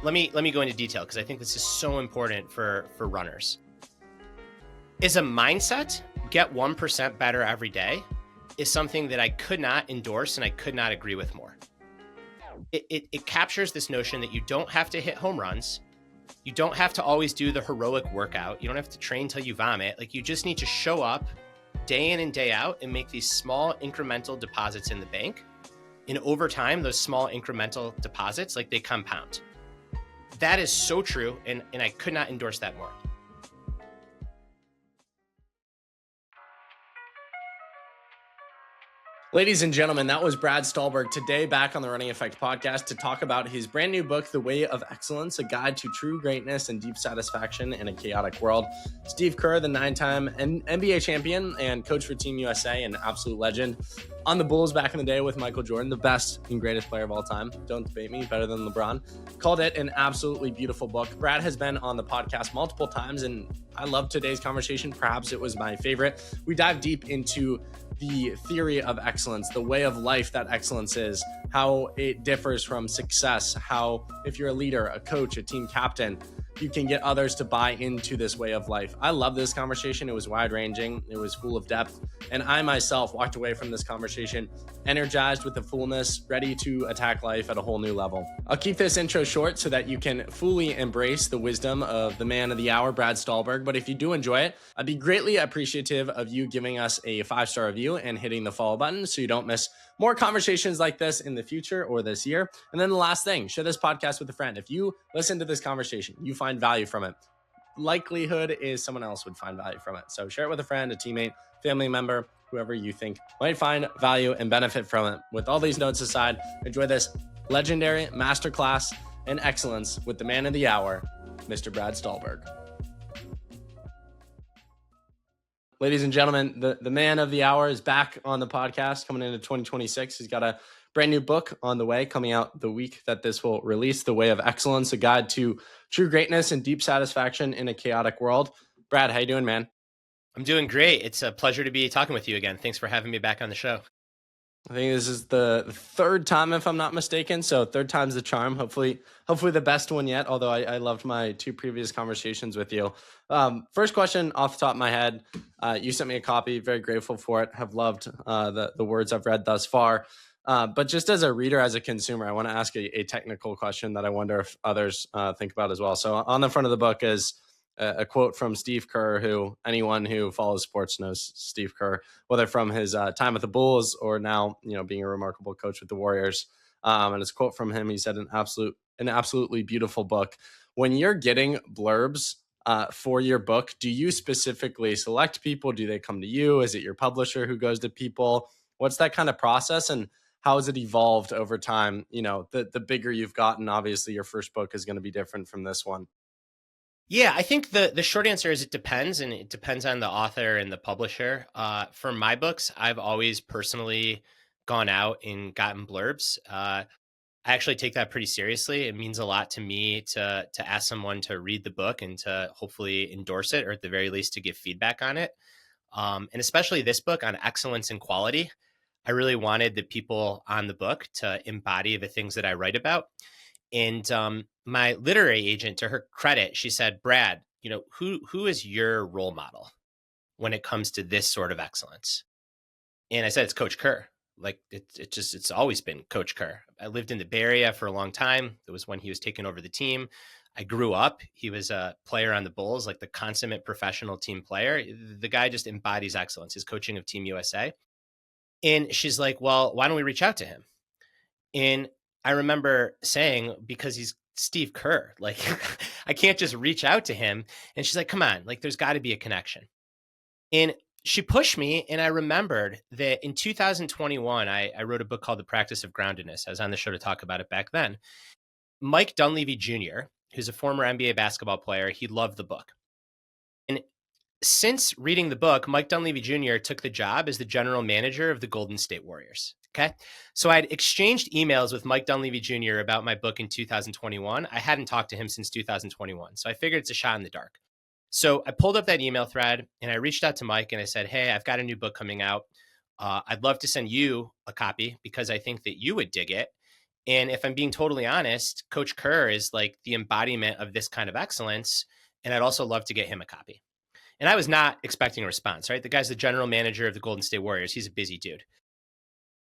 Let me go into detail because I think this is so important for runners. Is a mindset, get 1% better every day, is something that I could not endorse and I could not agree with more. It captures this notion that you don't have to hit home runs. You don't have to always do the heroic workout. You don't have to train till you vomit. Like, you just need to show up day in and day out and make these small incremental deposits in the bank. And over time, those small incremental deposits, like, they compound. That is so true. And I could not endorse that more. Ladies and gentlemen, that was Brad Stulberg today back on the Running Effect podcast to talk about his brand new book, The Way of Excellence, a guide to true greatness and deep satisfaction in a chaotic world. Steve Kerr, the 9-time NBA champion and coach for Team USA, an absolute legend. On the Bulls back in the day with Michael Jordan, the best and greatest player of all time. Don't debate me, better than LeBron. Called it an absolutely beautiful book. Brad has been on the podcast multiple times, and I loved today's conversation. Perhaps it was my favorite. We dive deep into the theory of excellence, the way of life that excellence is, how it differs from success, how if you're a leader, a coach, a team captain, you can get others to buy into this way of life. I love this conversation. It was wide-ranging. It was full of depth. And I myself walked away from this conversation energized with the fullness, ready to attack life at a whole new level. I'll keep this intro short so that you can fully embrace the wisdom of the man of the hour, Brad Stulberg. But if you do enjoy it, I'd be greatly appreciative of you giving us a 5-star review and hitting the follow button so you don't miss more conversations like this in the future or this year. And then the last thing, share this podcast with a friend. If you listen to this conversation, you find value from it, likelihood is someone else would find value from it. So share it with a friend, a teammate, family member, whoever you think might find value and benefit from it. With all these notes aside, enjoy this legendary masterclass in excellence with the man of the hour, Mr. Brad Stulberg. Ladies and gentlemen, the man of the hour is back on the podcast coming into 2026. He's got a brand new book on the way coming out the week that this will release, The Way of Excellence, a guide to true greatness and deep satisfaction in a chaotic world. Brad, how you doing, man? I'm doing great. It's a pleasure to be talking with you again. Thanks for having me back on the show. I think this is the third time, if I'm not mistaken. So third time's the charm. Hopefully the best one yet, although I loved my 2 previous conversations with you. First question off the top of my head. You sent me a copy. Very grateful for it. Have loved the words I've read thus far. But just as a reader, as a consumer, I want to ask a technical question that I wonder if others think about as well. So on the front of the book is a quote from Steve Kerr, who anyone who follows sports knows Steve Kerr, whether from his time at the Bulls or now, being a remarkable coach with the Warriors. And it's a quote from him. He said, an absolutely beautiful book. When you're getting blurbs for your book, do you specifically select people? Do they come to you? Is it your publisher who goes to people? What's that kind of process? And how has it evolved over time? The bigger you've gotten, obviously your first book is going to be different from this one. Yeah, I think the short answer is it depends, and it depends on the author and the publisher. For my books, I've always personally gone out and gotten blurbs. I actually take that pretty seriously. It means a lot to me to ask someone to read the book and to hopefully endorse it, or at the very least to give feedback on it. And especially this book on excellence and quality, I really wanted the people on the book to embody the things that I write about. And my literary agent, to her credit, she said, Brad, who is your role model when it comes to this sort of excellence? And I said, it's Coach Kerr. Like it's always been Coach Kerr. I lived in the Bay Area for a long time. It was when he was taking over the team. I grew up. He was a player on the Bulls, like the consummate professional team player. The guy just embodies excellence, his coaching of Team USA. And she's like, well, why don't we reach out to him? And I remember saying, because he's Steve Kerr, like I can't just reach out to him. And she's like, come on, like there's got to be a connection. And she pushed me. And I remembered that in 2021, I wrote a book called The Practice of Groundedness. I was on the show to talk about it back then. Mike Dunleavy Jr., who's a former NBA basketball player, he loved the book. And since reading the book, Mike Dunleavy Jr. took the job as the general manager of the Golden State Warriors. Okay. So I'd exchanged emails with Mike Dunleavy Jr. about my book in 2021. I hadn't talked to him since 2021. So I figured it's a shot in the dark. So I pulled up that email thread and I reached out to Mike and I said, hey, I've got a new book coming out. I'd love to send you a copy because I think that you would dig it. And if I'm being totally honest, Coach Kerr is like the embodiment of this kind of excellence. And I'd also love to get him a copy. And I was not expecting a response, right? The guy's the general manager of the Golden State Warriors. He's a busy dude.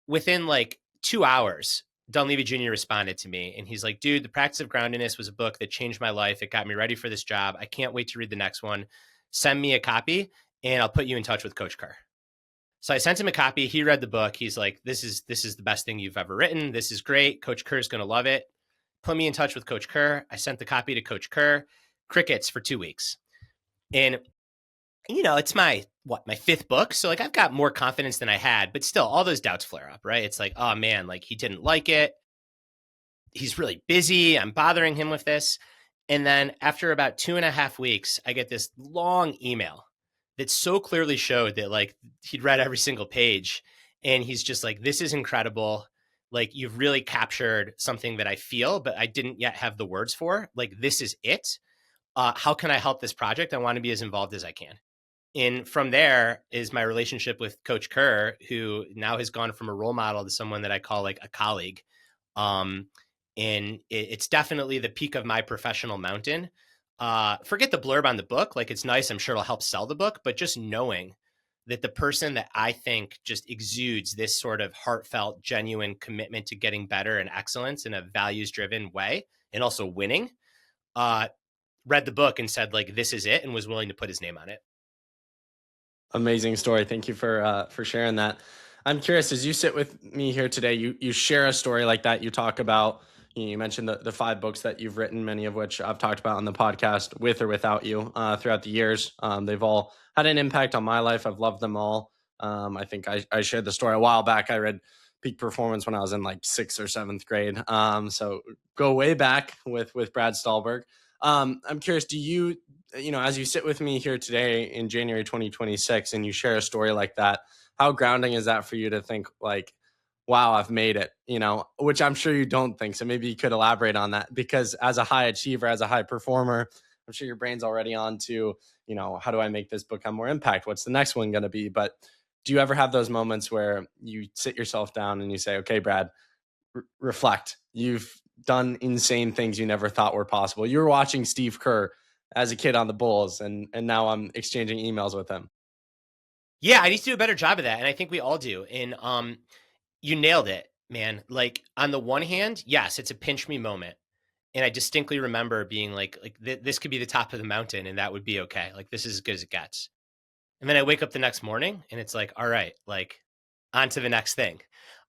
Within like 2 hours, Dunleavy Jr. responded to me and he's like, dude, The Practice of Groundedness was a book that changed my life. It got me ready for this job. I can't wait to read the next one. Send me a copy and I'll put you in touch with Coach Kerr. So I sent him a copy. He read the book. He's like, this is the best thing you've ever written. This is great. Coach Kerr's going to love it. Put me in touch with Coach Kerr. I sent the copy to Coach Kerr. Crickets for 2 weeks. And it's my fifth book. So like I've got more confidence than I had, but still all those doubts flare up, right? It's like, oh man, like he didn't like it. He's really busy. I'm bothering him with this. And then after about 2.5 weeks, I get this long email that so clearly showed that like he'd read every single page. And he's just like, this is incredible. Like you've really captured something that I feel, but I didn't yet have the words for. Like, this is it. How can I help this project? I want to be as involved as I can. And from there is my relationship with Coach Kerr, who now has gone from a role model to someone that I call like a colleague. Um, and it's definitely the peak of my professional mountain. Forget the blurb on the book. Like, it's nice. I'm sure it'll help sell the book, but just knowing that the person that I think just exudes this sort of heartfelt, genuine commitment to getting better and excellence in a values driven way, and also winning, read the book and said like, this is it, and was willing to put his name on it. Amazing story. Thank you for sharing that. I'm curious, as you sit with me here today, you share a story like that. You talk about, you mentioned the 5 books that you've written, many of which I've talked about on the podcast with or without you throughout the years. They've all had an impact on my life. I've loved them all. I think I shared the story a while back. I read Peak Performance when I was in like 6th or 7th grade. So go way back with Brad Stulberg. I'm curious, do you, as you sit with me here today in January 2026 and you share a story like that, how grounding is that for you to think like, wow, I've made it, which I'm sure you don't think. So maybe you could elaborate on that, because as a high achiever, as a high performer, I'm sure your brain's already on to, how do I make this book have more impact? What's the next one going to be? But do you ever have those moments where you sit yourself down and you say, okay, Brad, reflect. You've done insane things you never thought were possible. You were watching Steve Kerr as a kid on the Bulls, and now I'm exchanging emails with him. Yeah, I need to do a better job of that. And I think we all do. And you nailed it, man. Like, on the one hand, yes, it's a pinch me moment. And I distinctly remember being like this could be the top of the mountain and that would be okay. Like, this is as good as it gets. And then I wake up the next morning and it's like, all right, like, on to the next thing.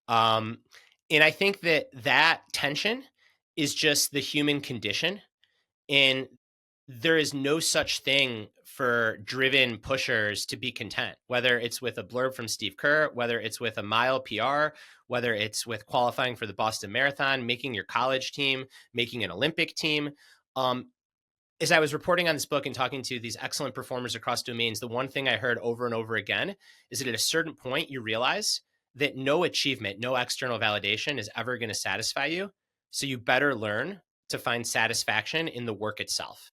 Um, and I think that tension is just the human condition. And there is no such thing for driven pushers to be content, whether it's with a blurb from Steve Kerr, whether it's with a mile PR, whether it's with qualifying for the Boston Marathon, making your college team, making an Olympic team. As I was reporting on this book and talking to these excellent performers across domains, the one thing I heard over and over again is that at a certain point, you realize that no achievement, no external validation is ever going to satisfy you. So you better learn to find satisfaction in the work itself.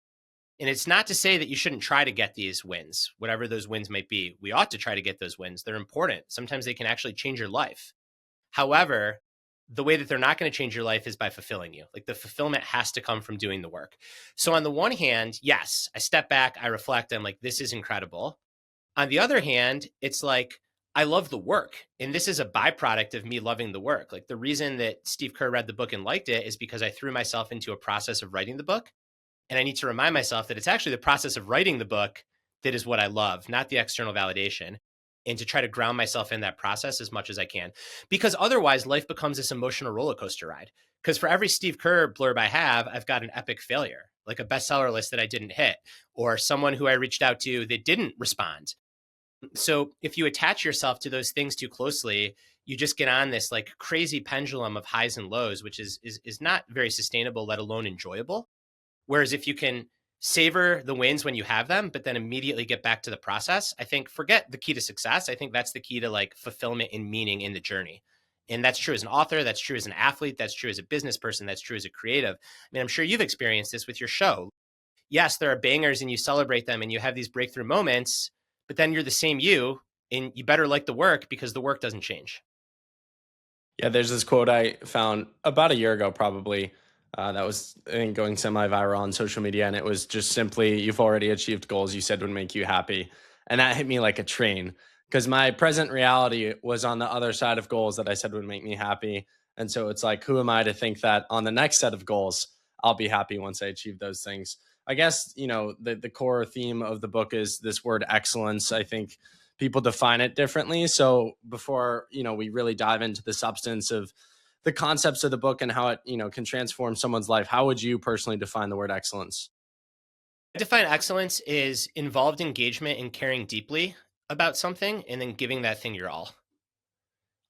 And it's not to say that you shouldn't try to get these wins, whatever those wins might be. We ought to try to get those wins. They're important. Sometimes they can actually change your life. However, the way that they're not going to change your life is by fulfilling you. Like, the fulfillment has to come from doing the work. So on the one hand, yes, I step back, I reflect, I'm like, this is incredible. On the other hand, it's like, I love the work. And this is a byproduct of me loving the work. Like, the reason that Steve Kerr read the book and liked it is because I threw myself into a process of writing the book. And I need to remind myself that it's actually the process of writing the book that is what I love, not the external validation, and to try to ground myself in that process as much as I can. Because otherwise, life becomes this emotional roller coaster ride. Because for every Steve Kerr blurb I have, I've got an epic failure, like a bestseller list that I didn't hit, or someone who I reached out to that didn't respond. So if you attach yourself to those things too closely, you just get on this like crazy pendulum of highs and lows, which is not very sustainable, let alone enjoyable. Whereas if you can savor the wins when you have them, but then immediately get back to the process, I think forget the key to success. I think that's the key to like fulfillment and meaning in the journey. And that's true as an author. That's true as an athlete. That's true as a business person. That's true as a creative. I mean, I'm sure you've experienced this with your show. Yes, there are bangers and you celebrate them and you have these breakthrough moments, but then you're the same you, and you better like the work because the work doesn't change. Yeah, there's this quote I found about a year ago, probably. That was, I think, going semi-viral on social media, and it was just simply, "You've already achieved goals you said would make you happy," and that hit me like a train because my present reality was on the other side of goals that I said would make me happy, and so it's like, who am I to think that on the next set of goals I'll be happy once I achieve those things? I guess the core theme of the book is this word excellence. I think people define it differently. So before, we really dive into the substance of the concepts of the book and how it, can transform someone's life, how would you personally define the word excellence? I define excellence is involved engagement in caring deeply about something and then giving that thing your all.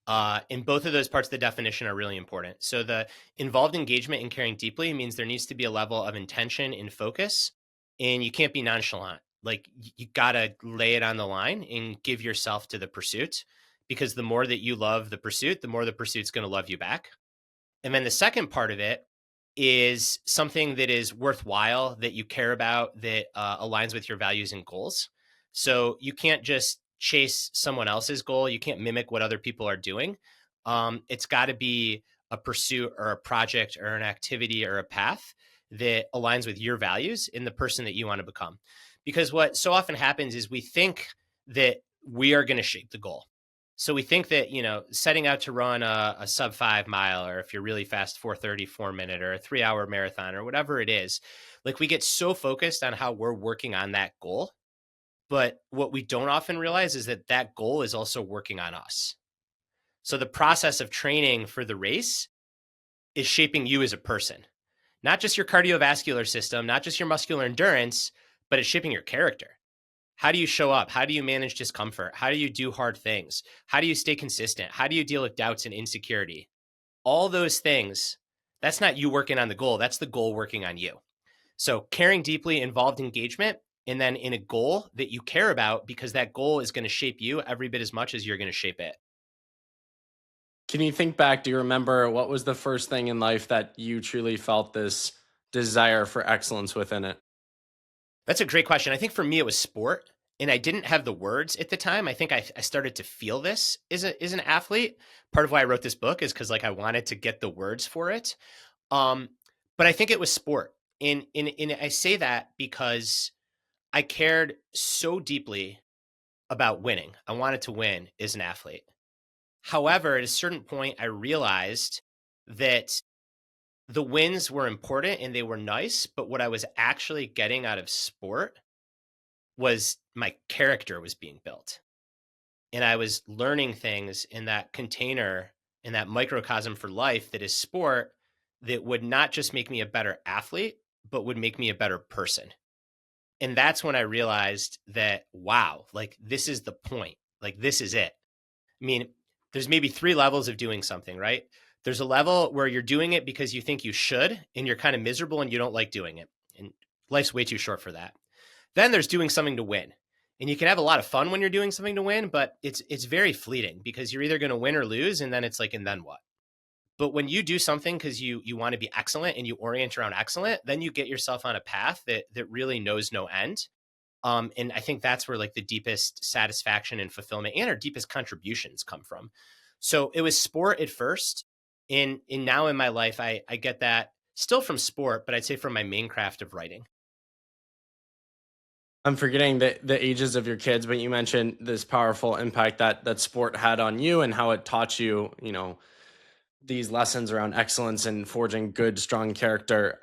And both of those parts of the definition are really important. So the involved engagement in caring deeply means there needs to be a level of intention and focus, and you can't be nonchalant. Like you gotta lay it on the line and give yourself to the pursuit, because the more that you love the pursuit, the more the pursuit's going to love you back. And then the second part of it is something that is worthwhile, that you care about, that aligns with your values and goals. So you can't just chase someone else's goal. You can't mimic what other people are doing. It's got to be a pursuit or a project or an activity or a path that aligns with your values and the person that you want to become. Because what so often happens is we think that we are going to shape the goal. So we think that, setting out to run a sub 5 mile, or if you're really fast, 4:30, 4 minute, or a 3 hour marathon, or whatever it is, like we get so focused on how we're working on that goal. But what we don't often realize is that that goal is also working on us. So the process of training for the race is shaping you as a person, not just your cardiovascular system, not just your muscular endurance, but it's shaping your character. How do you show up? How do you manage discomfort? How do you do hard things? How do you stay consistent? How do you deal with doubts and insecurity? All those things, that's not you working on the goal. That's the goal working on you. So caring deeply, involved engagement, and then in a goal that you care about, because that goal is going to shape you every bit as much as you're going to shape it. Can you think back? Do you remember what was the first thing in life that you truly felt this desire for excellence within it? That's a great question. I think for me, it was sport. And I didn't have the words at the time. I think I started to feel this as an athlete. Part of why I wrote this book is because like I wanted to get the words for it. Um, but I think it was sport. And I say that because I cared so deeply about winning. I wanted to win as an athlete. However, at a certain point, I realized that the wins were important and they were nice, but what I was actually getting out of sport was my character was being built. And I was learning things in that container, in that microcosm for life that is sport, that would not just make me a better athlete, but would make me a better person. And that's when I realized that, wow, like this is the point. Like this is it. I mean, there's maybe three levels of doing something, right? There's a level where you're doing it because you think you should, and you're kind of miserable and you don't like doing it. And life's way too short for that. Then there's doing something to win. And you can have a lot of fun when you're doing something to win, but it's very fleeting, because you're either going to win or lose, and then it's like, and then what? But when you do something because you want to be excellent and you orient around excellent, then you get yourself on a path that really knows no end. And I think that's where like the deepest satisfaction and fulfillment and our deepest contributions come from. So it was sport at first. In now in my life, I get that still from sport, but I'd say from my main craft of writing. I'm forgetting the ages of your kids, but you mentioned this powerful impact that sport had on you and how it taught you, these lessons around excellence and forging good, strong character.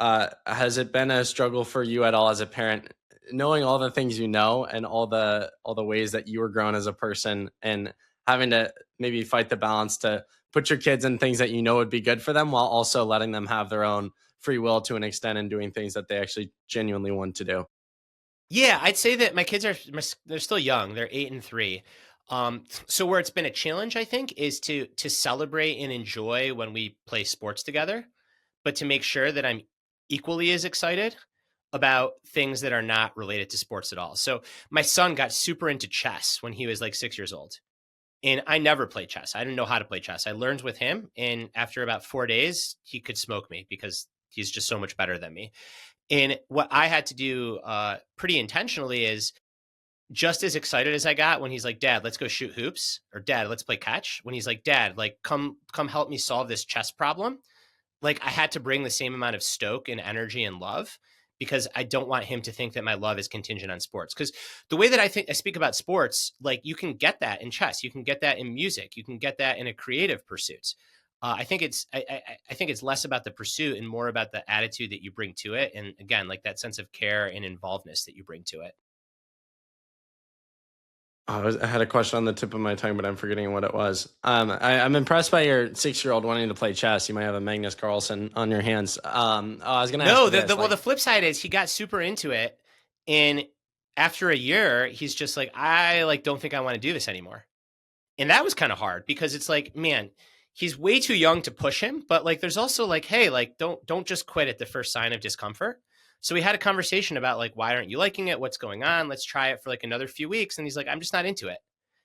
Has it been a struggle for you at all as a parent, knowing all the things you know and all the ways that you were grown as a person, and having to maybe fight the balance to put your kids in things that you know would be good for them, while also letting them have their own free will to an extent and doing things that they actually genuinely want to do? Yeah, I'd say that my kids they're still young. They're 8 and 3. So where it's been a challenge, I think, is to celebrate and enjoy when we play sports together, but to make sure that I'm equally as excited about things that are not related to sports at all. So my son got super into chess when he was like 6 years old. And I never played chess. I didn't know how to play chess. I learned with him. And after about 4 days, he could smoke me because he's just so much better than me. And what I had to do pretty intentionally is just as excited as I got when he's like, "Dad, let's go shoot hoops," or "Dad, let's play catch." When he's like, "Dad, like come help me solve this chess problem." Like I had to bring the same amount of stoke and energy and love because I don't want him to think that my love is contingent on sports. Because the way that I speak about sports, like you can get that in chess, you can get that in music, you can get that in a creative pursuit. I think it's less about the pursuit and more about the attitude that you bring to it, and again, like that sense of care and involvedness that you bring to it. I had a question on the tip of my tongue, but I'm forgetting what it was. I'm impressed by your 6-year-old wanting to play chess. You might have a Magnus Carlsen on your hands. I was going to ask No, you this. well, Like, the flip side is he got super into it, and after a year, he's just like, I like don't think I want to do this anymore. And that was kind of hard because it's like, man, he's way too young to push him, but like there's also like, hey, like don't just quit at the first sign of discomfort. So we had a conversation about like, why aren't you liking it? What's going on? Let's try it for like another few weeks. And he's like, I'm just not into it.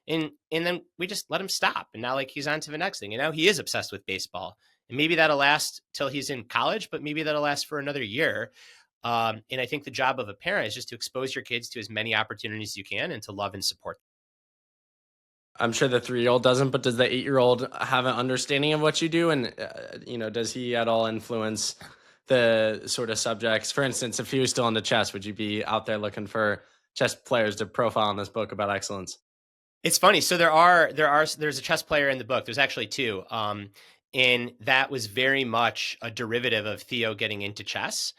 And then we just let him stop. And now like he's on to the next thing. And now he is obsessed with baseball. And maybe that'll last till he's in college, but maybe that'll last for another year. And I think the job of a parent is just to expose your kids to as many opportunities as you can and to love and support them. I'm sure the 3-year-old doesn't, but does the 8-year-old have an understanding of what you do? And, does he at all influence the sort of subjects? For instance, if he was still into chess, would you be out there looking for chess players to profile in this book about excellence? It's funny. So there's a chess player in the book. There's actually two. And that was very much a derivative of Theo getting into chess.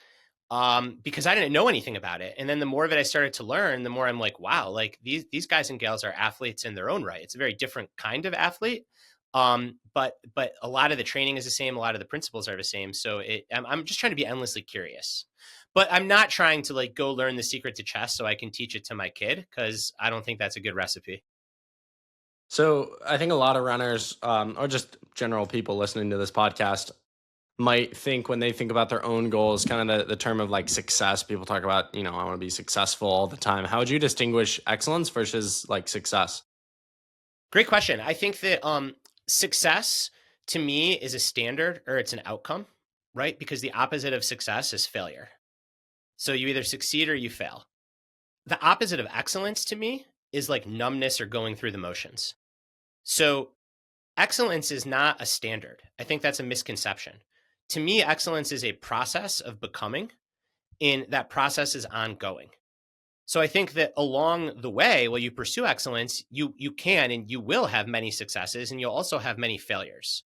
Because I didn't know anything about it. And then the more of it I started to learn, the more I'm like, wow, like these guys and gals are athletes in their own right. It's a very different kind of athlete. But a lot of the training is the same. A lot of the principles are the same. So I'm just trying to be endlessly curious. But I'm not trying to like go learn the secret to chess so I can teach it to my kid because I don't think that's a good recipe. So I think a lot of runners, or just general people listening to this podcast, might think when they think about their own goals, kind of the term of like success. People talk about, I want to be successful all the time. How would you distinguish excellence versus like success? Great question. I think that success to me is a standard or it's an outcome, right? Because the opposite of success is failure. So you either succeed or you fail. The opposite of excellence to me is like numbness or going through the motions. So excellence is not a standard. I think that's a misconception. To me, excellence is a process of becoming, and that process is ongoing. So I think that along the way, while you pursue excellence, you can and you will have many successes, and you'll also have many failures.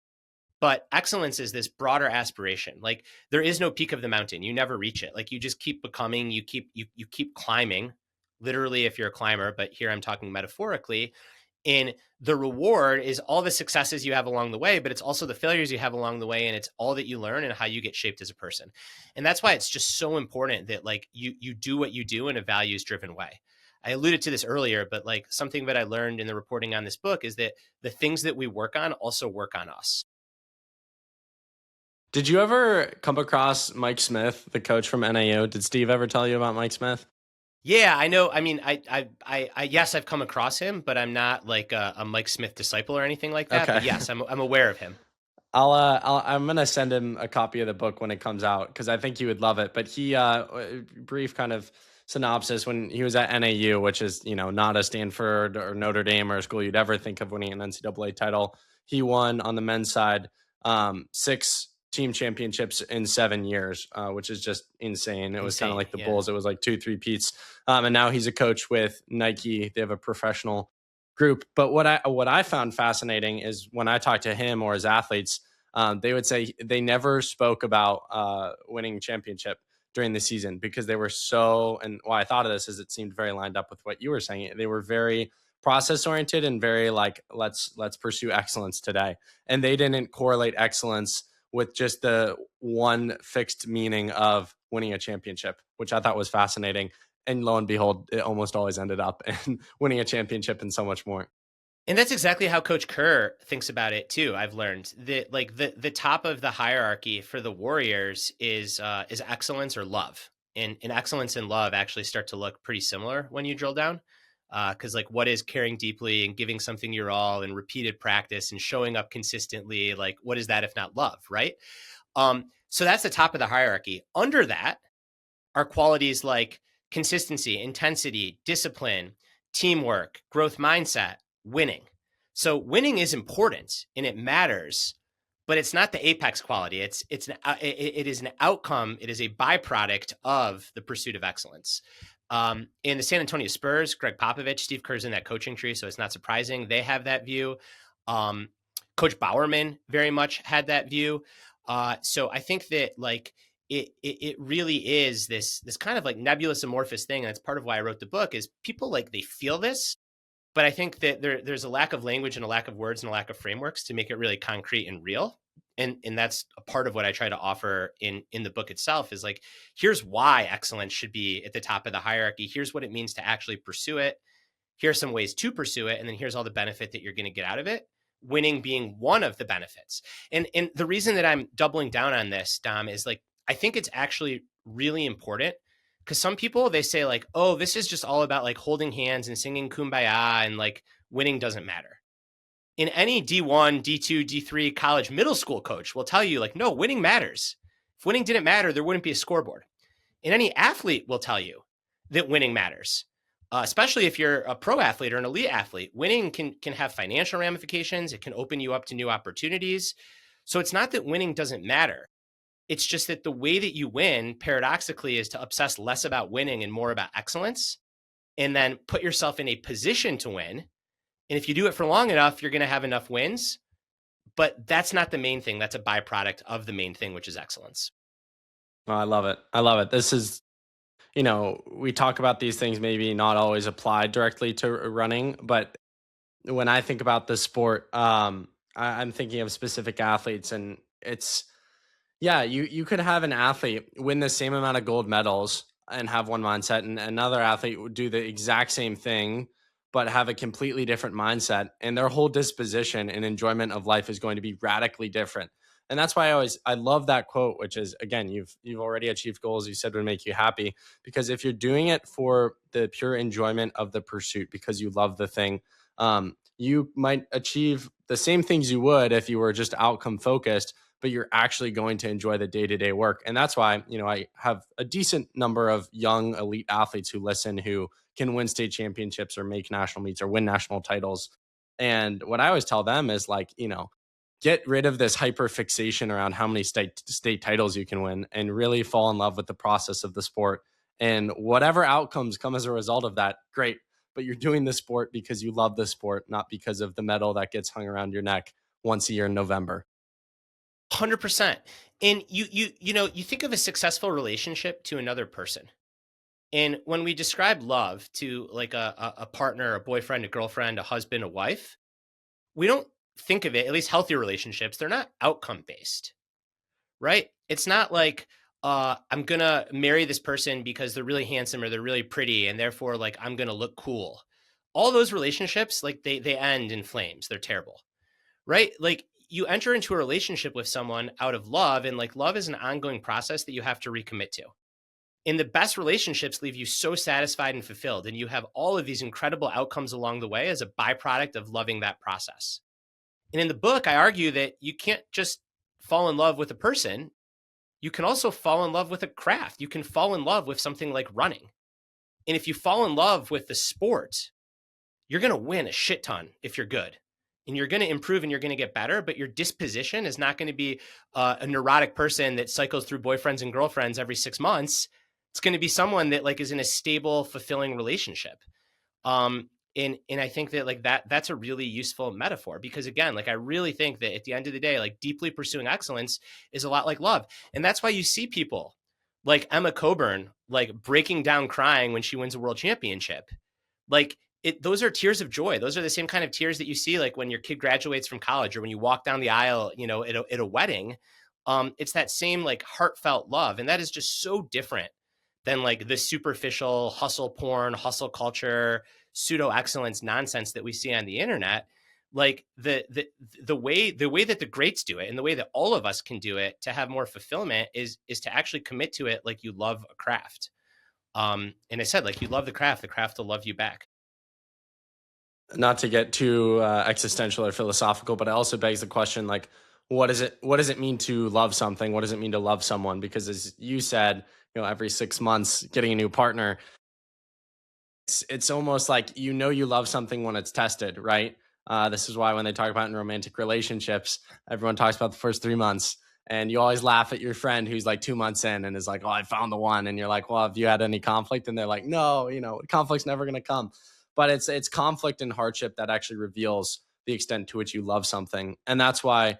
But excellence is this broader aspiration. Like there is no peak of the mountain. You never reach it. Like you just keep becoming, you keep climbing, literally if you're a climber, but here I'm talking metaphorically. And the reward is all the successes you have along the way, but it's also the failures you have along the way, and it's all that you learn and how you get shaped as a person. And that's why it's just so important that like you do what you do in a values driven way. I alluded to this earlier, but like something that I learned in the reporting on this book is that the things that we work on also work on us. Did you ever come across Mike Smith, the coach from NAU? Did Steve ever tell you about Mike Smith? Yeah, I know. I mean, yes, I've come across him, but I'm not like a Mike Smith disciple or anything like that. Okay. But yes, I'm aware of him. I'm gonna send him a copy of the book when it comes out because I think he would love it. But he, brief kind of synopsis, when he was at NAU, which is not a Stanford or Notre Dame or a school you'd ever think of winning an NCAA title. He won on the men's side 6 team championships in 7 years, which is just insane. It was kind of Insane. like the Yeah. Bulls. It was like 2 3 peats. And now he's a coach with Nike. They have a professional group. But what I found fascinating is when I talked to him or his athletes, they would say they never spoke about winning championship during the season because they were so. And why I thought of this is it seemed very lined up with what you were saying. They were very process oriented and very like let's pursue excellence today. And they didn't correlate excellence with just the one fixed meaning of winning a championship, which I thought was fascinating. And lo and behold, it almost always ended up in winning a championship and so much more. And that's exactly how Coach Kerr thinks about it too. I've learned that like the top of the hierarchy for the Warriors is excellence or love, and excellence and love actually start to look pretty similar when you drill down. Because like what is caring deeply and giving something your all and repeated practice and showing up consistently, like what is that if not love, right? So that's the top of the hierarchy. Under that are qualities like consistency, intensity, discipline, teamwork, growth mindset, winning. So winning is important and it matters, but it's not the apex quality. It is an outcome. It is a byproduct of the pursuit of excellence. In the San Antonio Spurs, Greg Popovich, Steve Kerr's in that coaching tree, so it's not surprising they have that view. Coach Bowerman very much had that view. So I think that like it really is this kind of like nebulous amorphous thing, and that's part of why I wrote the book. Is people like they feel this, but I think that there's a lack of language and a lack of words and a lack of frameworks to make it really concrete and real. And that's a part of what I try to offer in the book itself is like, here's why excellence should be at the top of the hierarchy. Here's what it means to actually pursue it. Here's some ways to pursue it. And then here's all the benefit that you're going to get out of it. Winning being one of the benefits. And the reason that I'm doubling down on this, Dom, is like, I think it's actually really important because some people, they say like, oh, this is just all about like holding hands and singing Kumbaya and like winning doesn't matter. In any D1, D2, D3 college middle school coach will tell you like, no, winning matters. If winning didn't matter, there wouldn't be a scoreboard. And any athlete will tell you that winning matters, especially if you're a pro athlete or an elite athlete. Winning can have financial ramifications. It can open you up to new opportunities. So it's not that winning doesn't matter. It's just that the way that you win, paradoxically, is to obsess less about winning and more about excellence, and then put yourself in a position to win. And if you do it for long enough, you're going to have enough wins. But that's not the main thing. That's a byproduct of the main thing, which is excellence. Oh, I love it. I love it. This is, we talk about these things maybe not always applied directly to running, but when I think about the sport, I'm thinking of specific athletes, and it's, yeah, you could have an athlete win the same amount of gold medals and have one mindset, and another athlete would do the exact same thing but have a completely different mindset, and their whole disposition and enjoyment of life is going to be radically different. And that's why I love that quote, which is, again, you've already achieved goals you said would make you happy, because if you're doing it for the pure enjoyment of the pursuit because you love the thing, you might achieve the same things you would if you were just outcome focused, but you're actually going to enjoy the day-to-day work. And that's why, I have a decent number of young elite athletes who listen, who can win state championships or make national meets or win national titles. And what I always tell them is like, get rid of this hyper fixation around how many state titles you can win and really fall in love with the process of the sport. And whatever outcomes come as a result of that, great. But you're doing the sport because you love the sport, not because of the medal that gets hung around your neck once a year in November. 100%. And you think of a successful relationship to another person. And when we describe love to like a partner, a boyfriend, a girlfriend, a husband, a wife, we don't think of it, at least healthy relationships, they're not outcome based, right? It's not like I'm going to marry this person because they're really handsome or they're really pretty and therefore like I'm going to look cool. All those relationships, like they end in flames. They're terrible, right? Like you enter into a relationship with someone out of love, and like love is an ongoing process that you have to recommit to. And the best relationships leave you so satisfied and fulfilled. And you have all of these incredible outcomes along the way as a byproduct of loving that process. And in the book, I argue that you can't just fall in love with a person. You can also fall in love with a craft. You can fall in love with something like running. And if you fall in love with the sport, you're going to win a shit ton if you're good. And you're going to improve and you're going to get better, but your disposition is not going to be a neurotic person that cycles through boyfriends and girlfriends every 6 months. It's going to be someone that like is in a stable, fulfilling relationship. And I think that like that's a really useful metaphor, because again, like I really think that at the end of the day, like deeply pursuing excellence is a lot like love. And that's why you see people like Emma Coburn, like breaking down crying when she wins a world championship. Like those are tears of joy. Those are the same kind of tears that you see like when your kid graduates from college or when you walk down the aisle, at a wedding. It's that same like heartfelt love. And that is just so different than like the superficial hustle porn, hustle culture, pseudo excellence nonsense that we see on the internet. Like the way that the greats do it, and the way that all of us can do it to have more fulfillment is to actually commit to it like you love a craft. And I said, like, you love the craft will love you back. Not to get too existential or philosophical, but it also begs the question, like, what does it mean to love something? What does it mean to love someone? Because as you said, every 6 months getting a new partner, It's almost like you love something when it's tested, right? This is why when they talk about in romantic relationships, everyone talks about the first 3 months, and you always laugh at your friend who's like 2 months in and is like, "Oh, I found the one," and you're like, "Well, have you had any conflict?" And they're like, "No, conflict's never going to come." But it's conflict and hardship that actually reveals the extent to which you love something, and that's why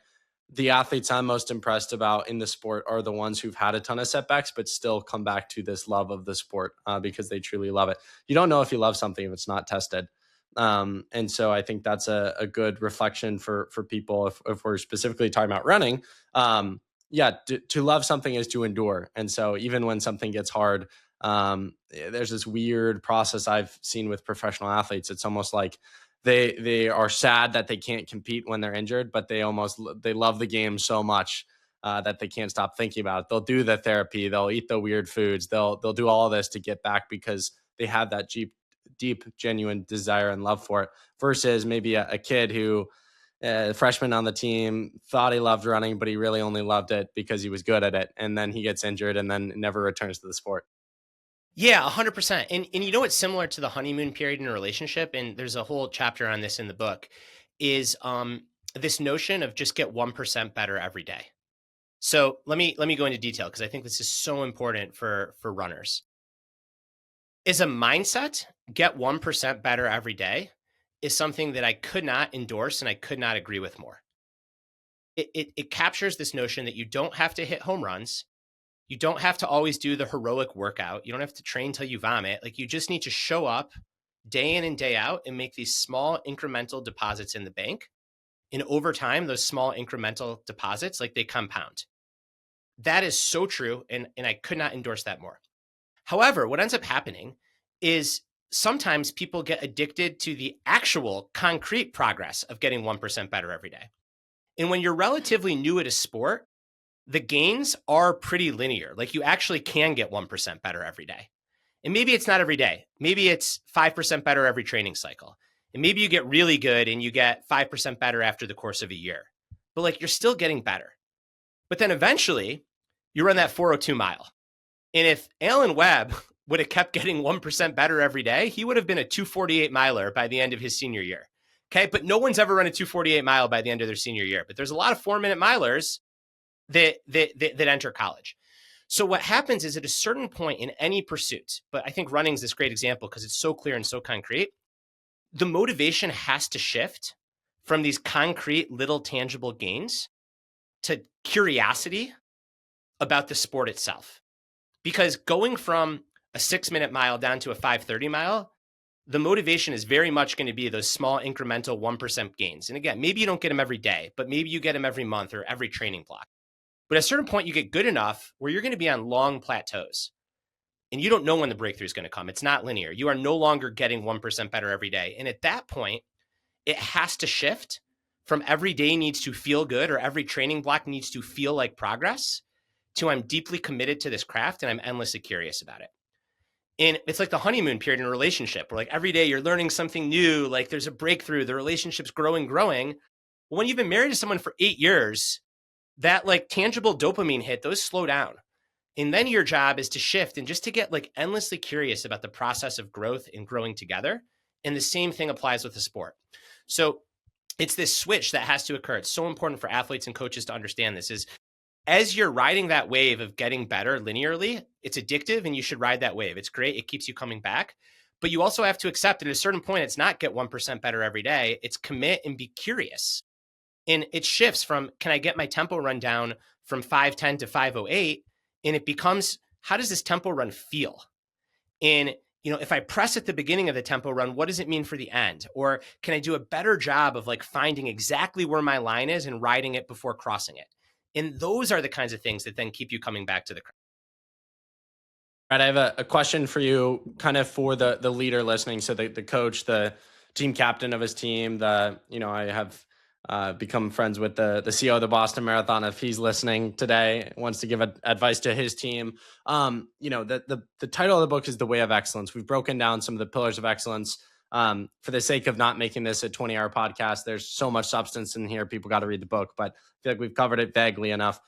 the athletes I'm most impressed about in the sport are the ones who've had a ton of setbacks, but still come back to this love of the sport because they truly love it. You don't know if you love something if it's not tested. And so I think that's a good reflection for people if we're specifically talking about running. Yeah, to love something is to endure. And so even when something gets hard, there's this weird process I've seen with professional athletes. It's almost like they are sad that they can't compete when they're injured, but they love the game so much that they can't stop thinking about it. They'll do the therapy, they'll eat the weird foods, they'll do all this to get back because they have that deep, genuine desire and love for it. Versus maybe a kid who, freshman on the team, thought he loved running, but he really only loved it because he was good at it, and then he gets injured and then never returns to the sport. Yeah, 100%. And you know what's similar to the honeymoon period in a relationship, and there's a whole chapter on this in the book, is this notion of just get 1% better every day. So let me go into detail because I think this is so important for runners. Is a mindset, get 1% better every day, is something that I could not endorse and I could not agree with more. It captures this notion that you don't have to hit home runs. You don't have to always do the heroic workout. You don't have to train till you vomit. Like, you just need to show up day in and day out and make these small incremental deposits in the bank. And over time, those small incremental deposits, like, they compound. That is so true. And I could not endorse that more. However, what ends up happening is sometimes people get addicted to the actual concrete progress of getting 1% better every day. And when you're relatively new at a sport, the gains are pretty linear. Like, you actually can get 1% better every day. And maybe it's not every day. Maybe it's 5% better every training cycle. And maybe you get really good and you get 5% better after the course of a year. But like, you're still getting better. But then eventually you run that 402 mile. And if Alan Webb would have kept getting 1% better every day, he would have been a 248 miler by the end of his senior year. Okay. But no one's ever run a 248 mile by the end of their senior year. But there's a lot of 4-minute milers that enter college. So what happens is, at a certain point in any pursuit, but I think running is this great example because it's so clear and so concrete, the motivation has to shift from these concrete little tangible gains to curiosity about the sport itself. Because going from a 6-minute mile down to a 5:30 mile, the motivation is very much going to be those small incremental 1% gains. And again, maybe you don't get them every day, but maybe you get them every month or every training block. But at a certain point, you get good enough where you're going to be on long plateaus and you don't know when the breakthrough is going to come. It's not linear. You are no longer getting 1% better every day. And at that point, it has to shift from every day needs to feel good or every training block needs to feel like progress to I'm deeply committed to this craft and I'm endlessly curious about it. And it's like the honeymoon period in a relationship where, like, every day you're learning something new, like there's a breakthrough, the relationship's growing. When you've been married to someone for 8 years, that like tangible dopamine hit, those slow down. And then your job is to shift and just to get like endlessly curious about the process of growth and growing together. And the same thing applies with the sport. So it's this switch that has to occur. It's so important for athletes and coaches to understand this, is as you're riding that wave of getting better linearly, it's addictive and you should ride that wave. It's great. It keeps you coming back. But you also have to accept that at a certain point, it's not get 1% better every day. It's commit and be curious. And it shifts from, can I get my tempo run down from 5:10 to 5:08? And it becomes, how does this tempo run feel? And, if I press at the beginning of the tempo run, what does it mean for the end? Or can I do a better job of like finding exactly where my line is and riding it before crossing it? And those are the kinds of things that then keep you coming back to the crowd. Right, I have a question for you, kind of for the leader listening. So the coach, the team captain of his team, I have become friends with the CEO of the Boston Marathon. If he's listening today, wants to give advice to his team, the title of the book is The Way of Excellence. We've broken down some of the pillars of excellence. For the sake of not making this a 20-hour podcast, there's so much substance in here. People got to read the book, but I feel like we've covered it vaguely enough.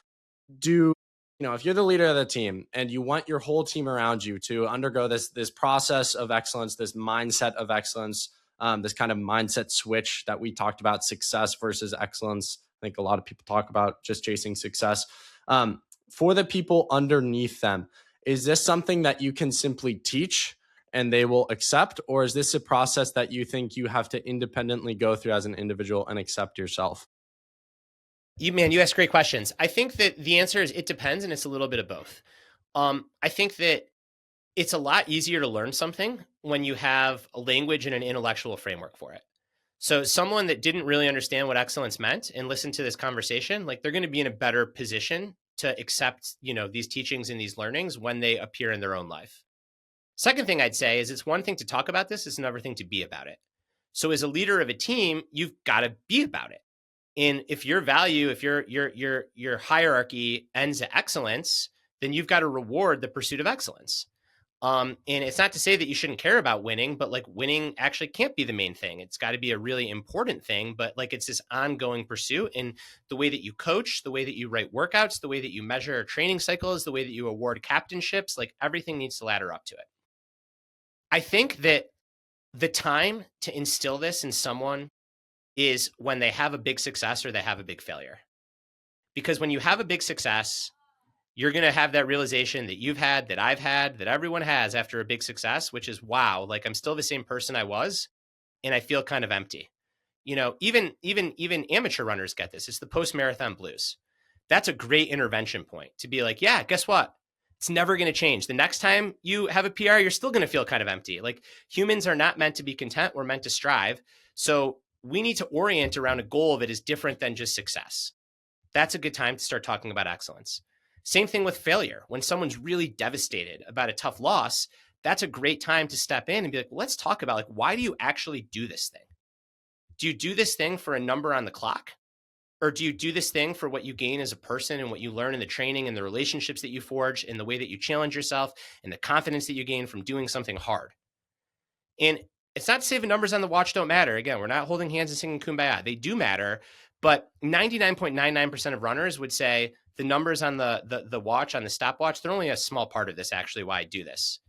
if you're the leader of the team and you want your whole team around you to undergo this process of excellence, this mindset of excellence, this kind of mindset switch that we talked about, success versus excellence. I think a lot of people talk about just chasing success. For the people underneath them, is this something that you can simply teach and they will accept, or is this a process that you think you have to independently go through as an individual and accept yourself? You ask great questions. I think that the answer is it depends, and it's a little bit of both. I think that it's a lot easier to learn something when you have a language and an intellectual framework for it. So someone that didn't really understand what excellence meant and listened to this conversation, like they're going to be in a better position to accept, these teachings and these learnings when they appear in their own life. Second thing I'd say is it's one thing to talk about this, it's another thing to be about it. So as a leader of a team, you've got to be about it. And if your value, if your hierarchy ends at excellence, then you've got to reward the pursuit of excellence. And it's not to say that you shouldn't care about winning, but like winning actually can't be the main thing. It's got to be a really important thing, but like it's this ongoing pursuit. And the way that you coach, the way that you write workouts, the way that you measure training cycles, the way that you award captainships, like everything needs to ladder up to it. I think that the time to instill this in someone is when they have a big success or they have a big failure. Because when you have a big success, you're going to have that realization that you've had, that I've had, that everyone has after a big success, which is, wow, like I'm still the same person I was and I feel kind of empty. Even amateur runners get this. It's the post-marathon blues. That's a great intervention point to be like, yeah, guess what? It's never going to change. The next time you have a PR, you're still going to feel kind of empty. Like humans are not meant to be content. We're meant to strive. So we need to orient around a goal that is different than just success. That's a good time to start talking about excellence. Same thing with failure. When someone's really devastated about a tough loss, that's a great time to step in and be like, well, let's talk about like, why do you actually do this thing? Do you do this thing for a number on the clock? Or do you do this thing for what you gain as a person and what you learn in the training and the relationships that you forge and the way that you challenge yourself and the confidence that you gain from doing something hard? And it's not to say the numbers on the watch don't matter. Again, we're not holding hands and singing kumbaya. They do matter, but 99.99% of runners would say the numbers on the watch, on the stopwatch, they're only a small part of this, actually, why I do this.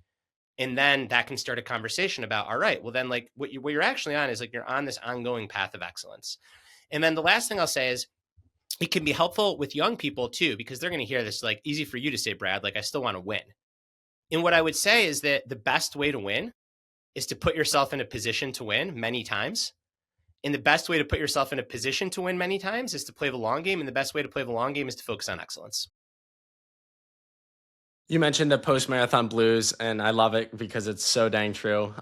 And then that can start a conversation about, all right, well then like what you're actually on is like you're on this ongoing path of excellence. And then the last thing I'll say is it can be helpful with young people too, because they're going to hear this like easy for you to say, Brad, like I still want to win. And what I would say is that the best way to win is to put yourself in a position to win many times. And the best way to put yourself in a position to win many times is to play the long game. And the best way to play the long game is to focus on excellence. You mentioned the post marathon blues, and I love it because it's so dang true.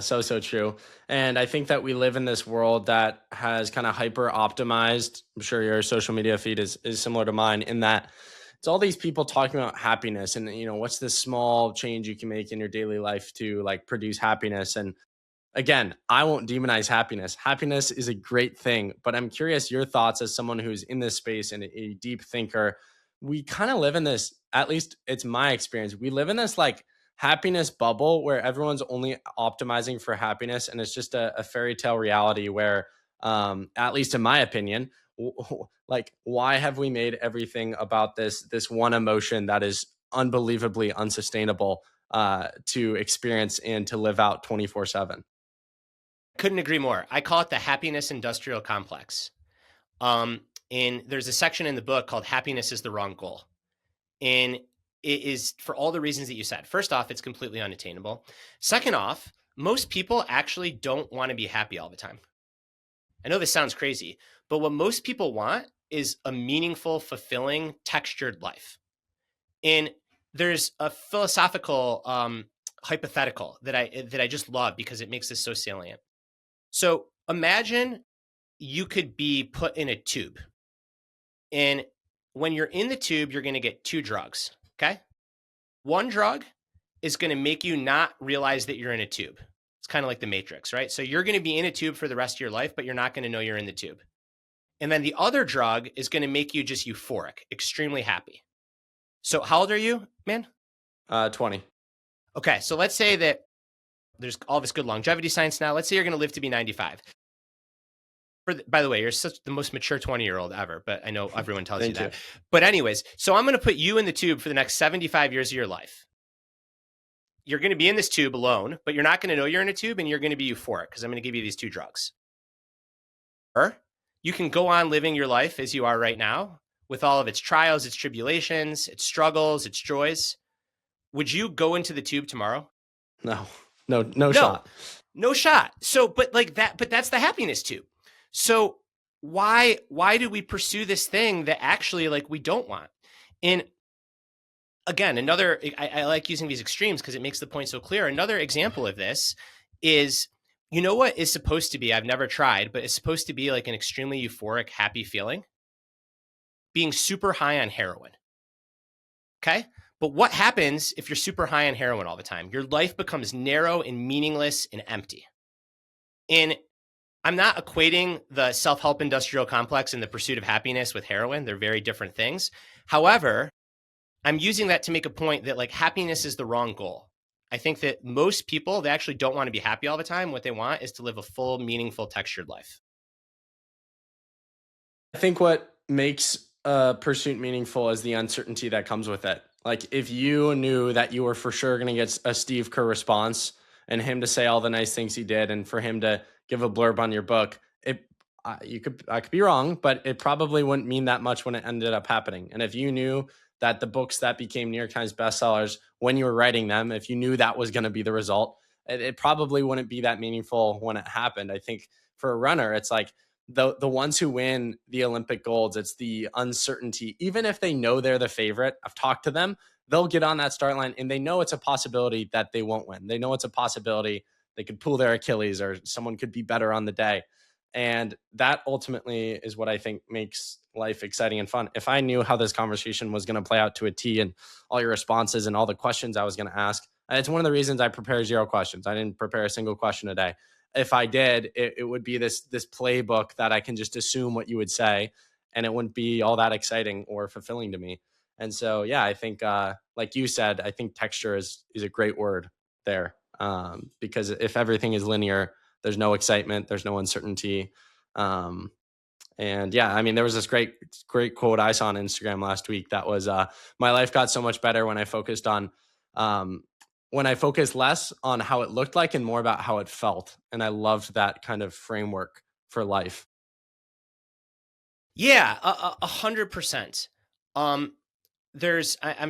So true. And I think that we live in this world that has kind of hyper optimized. I'm sure your social media feed is similar to mine in that it's all these people talking about happiness and, what's this small change you can make in your daily life to like produce happiness. And again, I won't demonize happiness. Happiness is a great thing, but I'm curious your thoughts as someone who's in this space and a deep thinker. We kind of live in this, at least it's my experience. We live in this like happiness bubble where everyone's only optimizing for happiness. And it's just a fairy tale reality where, at least in my opinion, like why have we made everything about this one emotion that is unbelievably unsustainable to experience and to live out 24/7? Couldn't agree more. I call it the happiness industrial complex. And there's a section in the book called Happiness is the Wrong Goal. And it is for all the reasons that you said. First off, it's completely unattainable. Second off, most people actually don't want to be happy all the time. I know this sounds crazy, but what most people want is a meaningful, fulfilling, textured life. And there's a philosophical hypothetical that I just love because it makes this so salient. So imagine you could be put in a tube. And when you're in the tube, you're going to get two drugs. Okay. One drug is going to make you not realize that you're in a tube. It's kind of like the Matrix, right? So you're going to be in a tube for the rest of your life, but you're not going to know you're in the tube. And then the other drug is going to make you just euphoric, extremely happy. So how old are you, man? 20. Okay. So let's say that there's all this good longevity science now. Let's say you're going to live to be 95. By the way, you're such the most mature 20-year-old ever, but I know everyone tells you Thank you. that. But anyways, so I'm going to put you in the tube for the next 75 years of your life. You're going to be in this tube alone, but you're not going to know you're in a tube, and you're going to be euphoric because I'm going to give you these two drugs. Or you can go on living your life as you are right now with all of its trials, its tribulations, its struggles, its joys. Would you go into the tube tomorrow? No, no No, shot. no shot. So, but like that, but that's the happiness tube. So why do we pursue this thing that actually like we don't want? And again, I like using these extremes because it makes the point so clear. Another example of this is, you know what is supposed to be, I've never tried, but it's supposed to be like an extremely euphoric, happy feeling? Being super high on heroin. Okay. But what happens if you're super high on heroin all the time? Your life becomes narrow and meaningless and empty. And I'm not equating the self-help industrial complex and the pursuit of happiness with heroin. They're very different things. However, I'm using that to make a point that like happiness is the wrong goal. I think that most people, they actually don't want to be happy all the time. What they want is to live a full, meaningful, textured life. I think what makes a pursuit meaningful is the uncertainty that comes with it. Like if you knew that you were for sure going to get a Steve Kerr response and him to say all the nice things he did and for him to give a blurb on your book, I could be wrong, but it probably wouldn't mean that much when it ended up happening. And if you knew that the books that became New York Times bestsellers, when you were writing them, if you knew that was going to be the result, it probably wouldn't be that meaningful when it happened. I think for a runner, it's like the ones who win the Olympic golds, it's the uncertainty. Even if they know they're the favorite, I've talked to them, they'll get on that start line and they know it's a possibility that they won't win. They know it's a possibility they could pull their Achilles or someone could be better on the day. And that ultimately is what I think makes life exciting and fun. If I knew how this conversation was going to play out to a T and all your responses and all the questions I was going to ask, it's one of the reasons I prepare 0 questions. I didn't prepare a single question a day. If I did, it would be this playbook that I can just assume what you would say, and it wouldn't be all that exciting or fulfilling to me. And so, yeah, I think, like you said, I think texture is a great word there, because if everything is linear, there's no excitement, there's no uncertainty. And yeah, I mean, there was this great quote I saw on Instagram last week that was, my life got so much better when I focused less on how it looked like and more about how it felt. And I loved that kind of framework for life. Yeah, 100%. I'm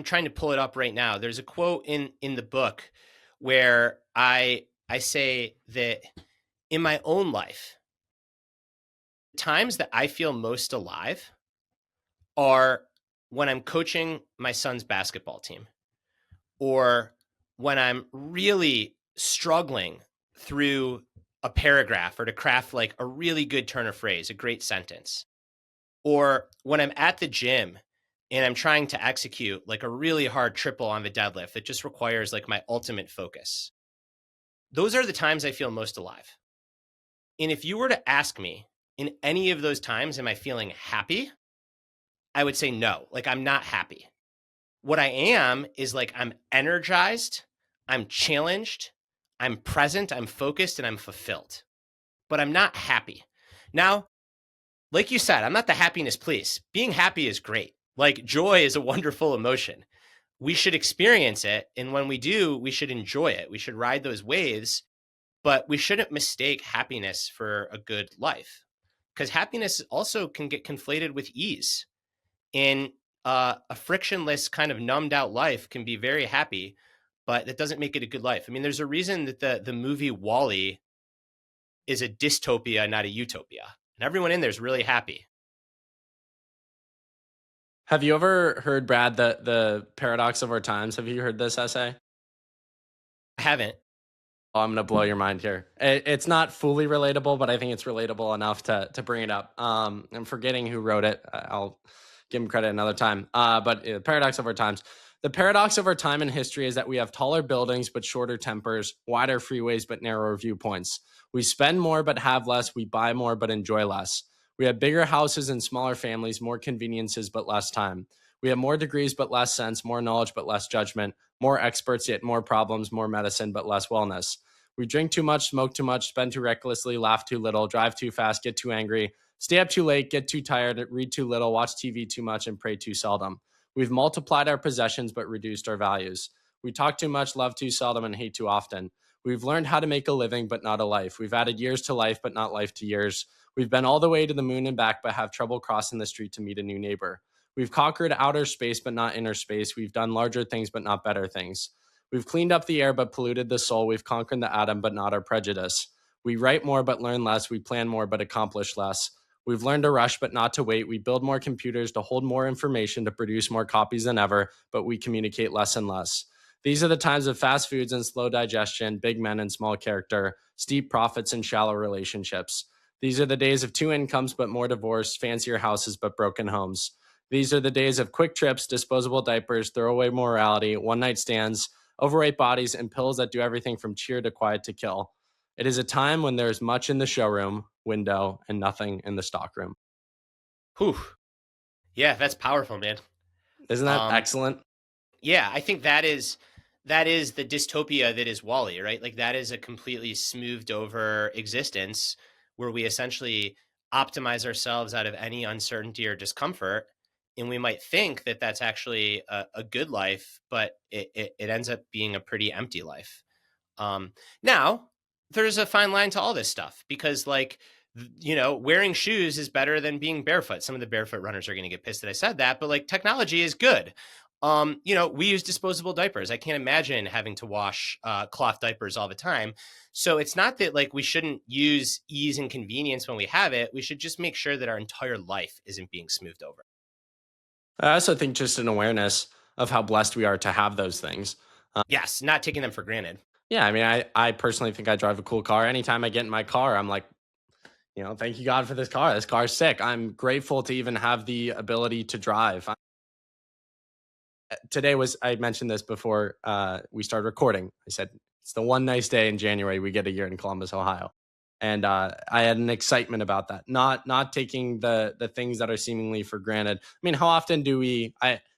trying to pull it up right now. There's a quote in the book where I say that in my own life, times that I feel most alive are when I'm coaching my son's basketball team, or when I'm really struggling through a paragraph or to craft like a really good turn of phrase, a great sentence, or when I'm at the gym and I'm trying to execute like a really hard triple on the deadlift that just requires like my ultimate focus. Those are the times I feel most alive. And if you were to ask me in any of those times, am I feeling happy? I would say no, like I'm not happy. What I am is like I'm energized, I'm challenged, I'm present, I'm focused, and I'm fulfilled. But I'm not happy. Now, like you said, I'm not the happiness police. Being happy is great. Like joy is a wonderful emotion. We should experience it. And when we do, we should enjoy it. We should ride those waves, but we shouldn't mistake happiness for a good life, because happiness also can get conflated with ease. And a frictionless kind of numbed out life can be very happy, but that doesn't make it a good life. I mean, there's a reason that the movie Wall-E is a dystopia, not a utopia. And everyone in there is really happy. Have you ever heard, Brad, the paradox of our times? Have you heard this essay? I haven't. Oh, I'm going to blow your mind here. It's not fully relatable, but I think it's relatable enough to bring it up. I'm forgetting who wrote it. I'll give him credit another time. But paradox of our times. The paradox of our time in history is that we have taller buildings but shorter tempers, wider freeways but narrower viewpoints. We spend more but have less. We buy more but enjoy less. We have bigger houses and smaller families, more conveniences but less time. We have more degrees but less sense, more knowledge but less judgment, more experts yet more problems, more medicine but less wellness. We drink too much, smoke too much, spend too recklessly, laugh too little, drive too fast, get too angry, stay up too late, get too tired, read too little, watch TV too much, and pray too seldom. We've multiplied our possessions but reduced our values. We talk too much, love too seldom, and hate too often. We've learned how to make a living but not a life. We've added years to life but not life to years. We've been all the way to the moon and back but have trouble crossing the street to meet a new neighbor. We've conquered outer space but not inner space. We've done larger things but not better things. We've cleaned up the air but polluted the soul. We've conquered the atom but not our prejudice. We write more but learn less. We plan more but accomplish less. We've learned to rush but not to wait. We build more computers to hold more information to produce more copies than ever, but we communicate less and less. These are the times of fast foods and slow digestion, big men and small character, steep profits and shallow relationships. These are the days of two incomes but more divorce, fancier houses but broken homes. These are the days of quick trips, disposable diapers, throwaway morality, one-night stands, overweight bodies, and pills that do everything from cheer to quiet to kill. It is a time when there is much in the showroom window and nothing in the stockroom. Whew. Yeah, that's powerful, man. Isn't that excellent? Yeah, I think that is the dystopia that is Wall-E, right? Like that is a completely smoothed over existence where we essentially optimize ourselves out of any uncertainty or discomfort. And we might think that that's actually a good life, but it ends up being a pretty empty life. Now, there's a fine line to all this stuff because, like, wearing shoes is better than being barefoot. Some of the barefoot runners are going to get pissed that I said that, but like, technology is good. We use disposable diapers. I can't imagine having to wash cloth diapers all the time. So it's not that like we shouldn't use ease and convenience when we have it. We should just make sure that our entire life isn't being smoothed over. I also think just an awareness of how blessed we are to have those things. Yes, not taking them for granted. Yeah, I mean, I personally think I drive a cool car. Anytime I get in my car, I'm like, thank you, God, for this car. This car's sick. I'm grateful to even have the ability to drive. I mentioned this before we started recording. I said, it's the one nice day in January we get a year in Columbus, Ohio. And I had an excitement about that, not taking the things that are seemingly for granted. I mean, how often do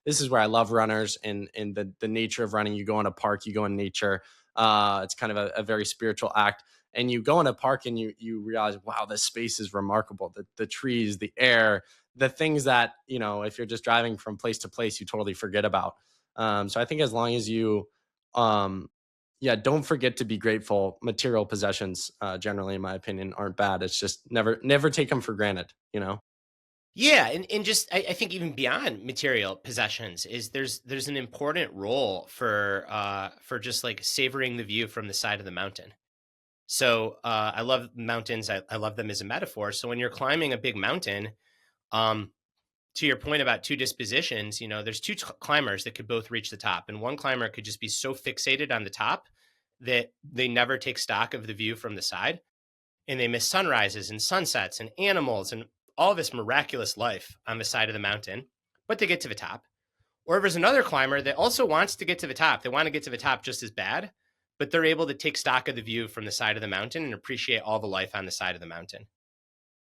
this is where I love runners and the nature of running. You go in a park, you go in nature. It's kind of a very spiritual act. And you go in a park and you realize, wow, this space is remarkable. The trees, the air, the things that, if you're just driving from place to place, you totally forget about. So I think as long as you, don't forget to be grateful. Material possessions, generally, in my opinion, aren't bad. It's just never take them for granted. Yeah, and just I think even beyond material possessions is there's an important role for just like savoring the view from the side of the mountain. So I love mountains. I love them as a metaphor. So when you're climbing a big mountain, um, to your point about two dispositions, there's two climbers that could both reach the top, and one climber could just be so fixated on the top that they never take stock of the view from the side, and they miss sunrises and sunsets and animals and all this miraculous life on the side of the mountain, but they get to the top. Or there's another climber that also wants to get to the top. They want to get to the top just as bad, but they're able to take stock of the view from the side of the mountain and appreciate all the life on the side of the mountain.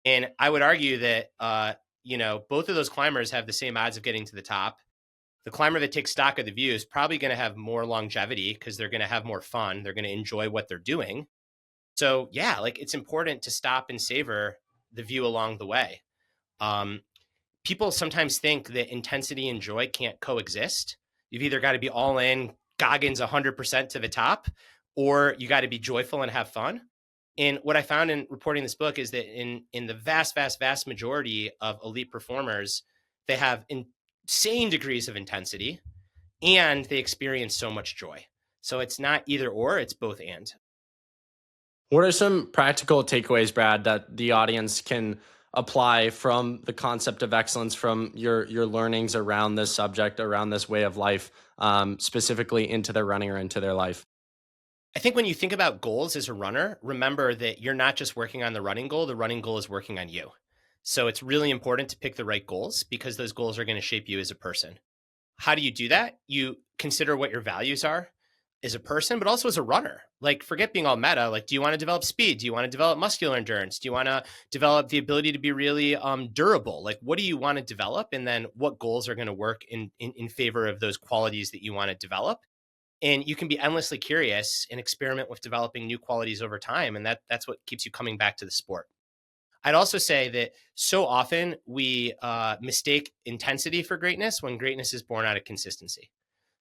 And I would argue that, both of those climbers have the same odds of getting to the top. The climber that takes stock of the view is probably going to have more longevity because they're going to have more fun. They're going to enjoy what they're doing. So yeah, like it's important to stop and savor the view along the way. People sometimes think that intensity and joy can't coexist. You've either got to be all in, Goggins 100% to the top, or you got to be joyful and have fun. And what I found in reporting this book is that in the vast, vast, vast majority of elite performers, they have insane degrees of intensity and they experience so much joy. So it's not either or, it's both and. What are some practical takeaways, Brad, that the audience can apply from the concept of excellence, from your learnings around this subject, around this way of life, specifically into their running or into their life? I think when you think about goals as a runner, remember that you're not just working on the running goal is working on you. So it's really important to pick the right goals because those goals are going to shape you as a person. How do you do that? You consider what your values are as a person, but also as a runner. Like, forget being all meta. Like, do you want to develop speed? Do you want to develop muscular endurance? Do you want to develop the ability to be really durable? Like, what do you want to develop? And then what goals are going to work in favor of those qualities that you want to develop? And you can be endlessly curious and experiment with developing new qualities over time. And that's what keeps you coming back to the sport. I'd also say that so often we mistake intensity for greatness when greatness is born out of consistency.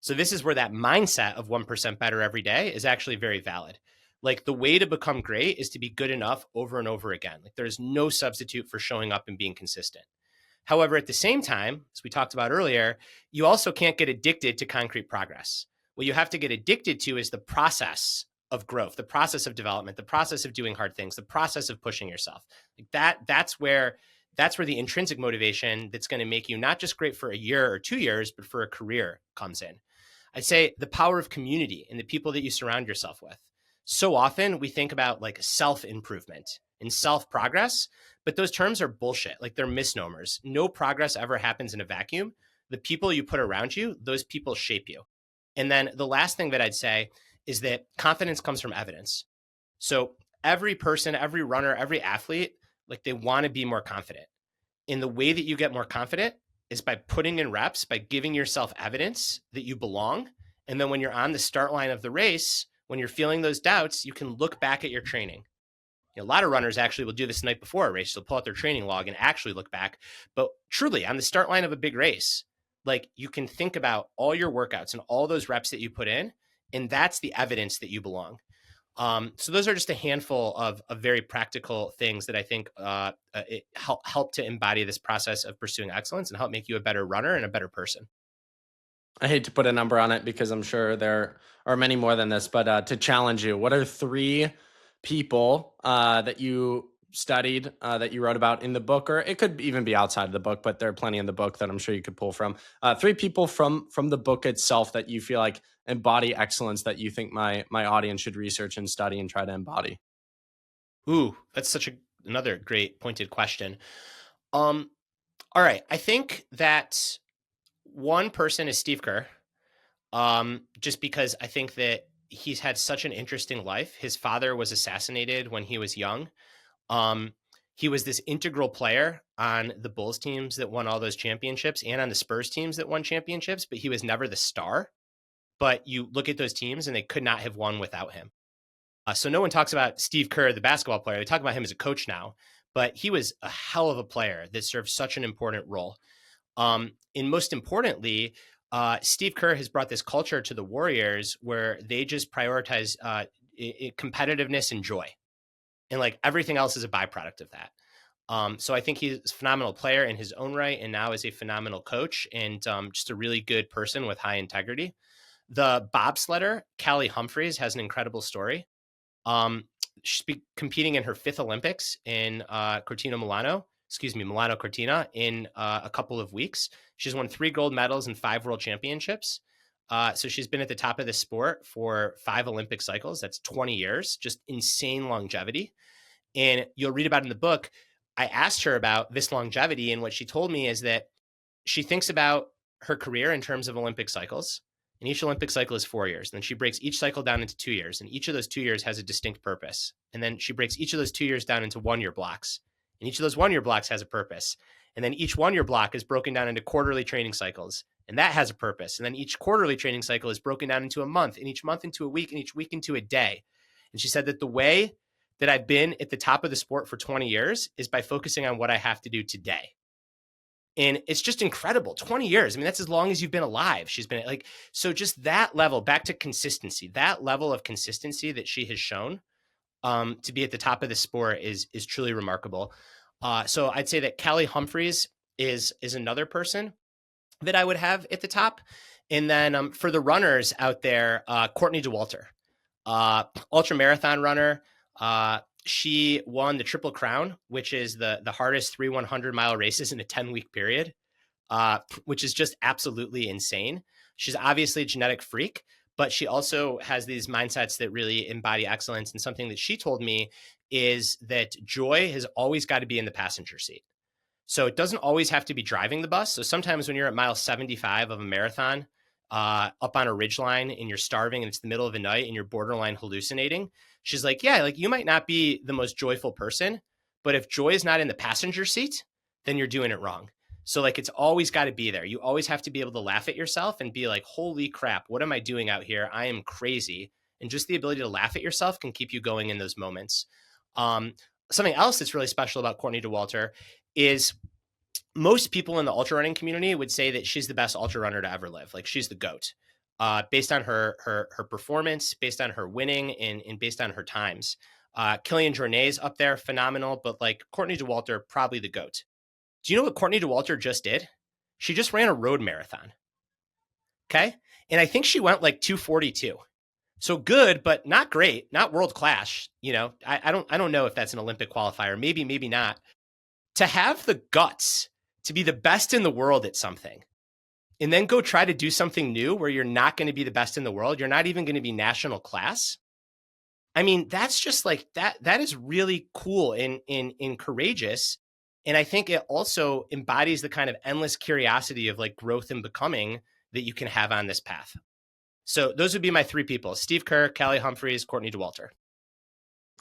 So this is where that mindset of 1% better every day is actually very valid. Like the way to become great is to be good enough over and over again. Like there's no substitute for showing up and being consistent. However, at the same time, as we talked about earlier, you also can't get addicted to concrete progress. What you have to get addicted to is the process of growth, the process of development, the process of doing hard things, the process of pushing yourself. Like that's where the intrinsic motivation that's going to make you not just great for a year or 2 years, but for a career comes in. I'd say the power of community and the people that you surround yourself with. So often we think about like self improvement and self progress, but those terms are bullshit. Like they're misnomers. No progress ever happens in a vacuum. The people you put around you, those people shape you. And then the last thing that I'd say is that confidence comes from evidence. So every person, every runner, every athlete, like they want to be more confident. And the way that you get more confident is by putting in reps, by giving yourself evidence that you belong. And then when you're on the start line of the race, when you're feeling those doubts, you can look back at your training. A lot of runners actually will do this the night before a race. They'll pull out their training log and actually look back. But truly, on the start line of a big race, like you can think about all your workouts and all those reps that you put in, and that's the evidence that you belong. So those are just a handful of very practical things that I think it help to embody this process of pursuing excellence and help make you a better runner and a better person. I hate to put a number on it because I'm sure there are many more than this, but to challenge you, what are three people that you studied that you wrote about in the book, or it could even be outside of the book, but there are plenty in the book that I'm sure you could pull from. Three people from the book itself that you feel like embody excellence that you think my audience should research and study and try to embody. Ooh, that's another great pointed question. All right, I think that one person is Steve Kerr, just because I think that he's had such an interesting life. His father was assassinated when he was young. He was this integral player on the Bulls teams that won all those championships and on the Spurs teams that won championships, but he was never the star. But you look at those teams and they could not have won without him. So no one talks about Steve Kerr, the basketball player. They talk about him as a coach now, but he was a hell of a player that served such an important role. And most importantly, Steve Kerr has brought this culture to the Warriors where they just prioritize competitiveness and joy. And like everything else is a byproduct of that. So I think he's a phenomenal player in his own right, and now is a phenomenal coach and just a really good person with high integrity. The bobsledder, Callie Humphreys, has an incredible story. She's competing in her 5th Olympics in Milano Cortina in a couple of weeks. She's won 3 gold medals and 5 world championships. So she's been at the top of the sport for 5 Olympic cycles. That's 20 years, just insane longevity. And you'll read about in the book, I asked her about this longevity, and what she told me is that she thinks about her career in terms of Olympic cycles. And each Olympic cycle is 4 years. And then she breaks each cycle down into 2 years. And each of those 2 years has a distinct purpose. And then she breaks each of those 2 years down into 1-year blocks. And each of those 1-year blocks has a purpose. And then each 1-year block is broken down into quarterly training cycles. And that has a purpose. And then each quarterly training cycle is broken down into a month, and each month into a week, and each week into a day. And she said that the way that I've been at the top of the sport for 20 years is by focusing on what I have to do today. And it's just incredible. 20 years. I mean, that's as long as you've been alive. She's been like, so just that level, back to consistency, that level of consistency that she has shown to be at the top of the sport is truly remarkable. So I'd say that Callie Humphreys is another person that I would have at the top. And then for the runners out there, Courtney Dauwalter, ultra marathon runner. She won the Triple Crown, which is the hardest 3 100-mile races in a 10-week period, which is just absolutely insane. She's obviously a genetic freak, but she also has these mindsets that really embody excellence. And something that she told me is that joy has always got to be in the passenger seat. So it doesn't always have to be driving the bus. So sometimes when you're at mile 75 of a marathon, up on a ridgeline and you're starving and it's the middle of the night and you're borderline hallucinating, she's like, yeah, like you might not be the most joyful person, but if joy is not in the passenger seat, then you're doing it wrong. So like, it's always got to be there. You always have to be able to laugh at yourself and be like, holy crap, what am I doing out here? I am crazy. And just the ability to laugh at yourself can keep you going in those moments. Um, Something else that's really special about Courtney Dauwalter is most people in the ultra running community would say that she's the best ultra runner to ever live. Like, she's the GOAT, based on her performance, based on her winning, and based on her times. Killian Jornet's up there, phenomenal, but like, Courtney Dauwalter, probably the GOAT. Do you know what Courtney Dauwalter just did? She just ran a road marathon. Okay. And I think she went like 2:42. So good, but not great, not world class. I don't know if that's an Olympic qualifier. Maybe not. To have the guts to be the best in the world at something and then go try to do something new where you're not going to be the best in the world, you're not even going to be national class. I mean, that's just like that is really cool and courageous. And I think it also embodies the kind of endless curiosity of like growth and becoming that you can have on this path. So those would be my three people: Steve Kerr, Callie Humphreys, Courtney Dauwalter.